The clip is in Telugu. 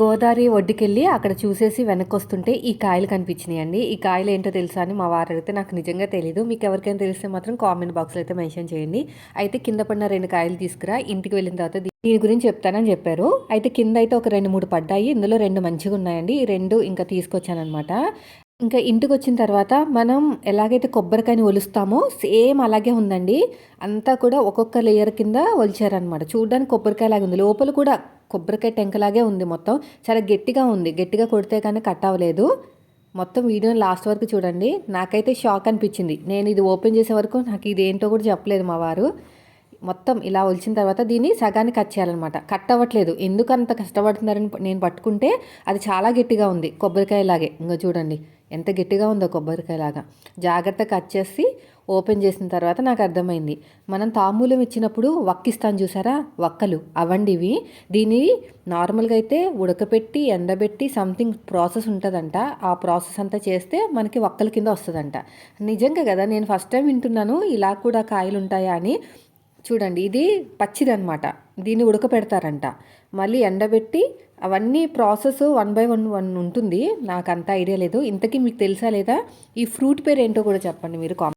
గోదావరి ఒడ్డుకెళ్ళి అక్కడ చూసేసి వెనక్కొస్తుంటే ఈ కాయలు కనిపించినాయండి. ఈ కాయలు ఏంటో తెలుసా అని మా వారు అడిగితే నాకు నిజంగా తెలీదు. మీకు ఎవరికైనా తెలిస్తే మాత్రం కామెంట్ బాక్స్‌లో అయితే మెన్షన్ చేయండి. అయితే కింద పడిన 2 కాయలు తీసుకురా, ఇంటికి వెళ్ళిన తర్వాత దీని గురించి చెప్తానని చెప్పారు. అయితే కింద అయితే ఒక 2, 3 పడ్డాయి. ఇందులో 2 మంచిగున్నాయండి. ఈ 2 ఇంకా తీసుకొచ్చాననమాట. ఇంకా ఇంటికొచ్చిన తర్వాత మనం ఎలాగైతే కొబ్బరికాయని ఒలుస్తామో సేమ్ అలాగే ఉందండి. అంతా కూడా ఒక్కొక్క లేయర్ కింద ఒలిచారనమాట. చూడ్డానికి కొబ్బరికాయలాగా ఉంది. లోపల కూడా కొబ్బరికాయ టెంకలాగే ఉంది మొత్తం. చాలా గట్టిగా ఉంది. గట్టిగా కొడితే కానీ కట్ అవ్వలేదు. మొత్తం వీడియోని లాస్ట్ వరకు చూడండి. నాకైతే షాక్ అనిపించింది. నేను ఇది ఓపెన్ చేసే వరకు నాకు ఇది ఏంటో కూడా చెప్పలేదు మా వారు. మొత్తం ఇలా ఒలిచిన తర్వాత దీన్ని సగానికి కట్ చేయాలన్నమాట. కట్ అవ్వట్లేదు. ఎందుకు అంత కష్టపడుతున్నారని నేను పట్టుకుంటే అది చాలా గట్టిగా ఉంది. కొబ్బరికాయలాగే ఇంకా చూడండి ఎంత గట్టిగా ఉందో కొబ్బరికాయలాగా. జాగ్రత్తగా కట్ చేసి ఓపెన్ చేసిన తర్వాత నాకు అర్థమైంది. మనం తాంబూలం ఇచ్చినప్పుడు వక్కిస్తాను చూసారా, వక్కలు అవండి ఇవి. దీన్ని నార్మల్గా అయితే ఉడకపెట్టి ఎండబెట్టి సంథింగ్ ప్రాసెస్ ఉంటుందంట. ఆ ప్రాసెస్ అంతా చేస్తే మనకి వక్కల కింద వస్తుందంట. నిజంగా కదా, నేను ఫస్ట్ టైం వింటున్నాను ఇలా కూడా కాయలు ఉంటాయా అని. చూడండి ఇది పచ్చిదనమాట. దీన్ని ఉడకపెడతారంట, మళ్ళీ ఎండబెట్టి అవన్నీ ప్రాసెస్ 1 బై 1 ఉంటుంది. నాకు అంత ఐడియా లేదు. ఇంతకీ మీకు తెలుసా లేదా? ఈ ఫ్రూట్ పేరు ఏంటో కూడా చెప్పండి మీరు.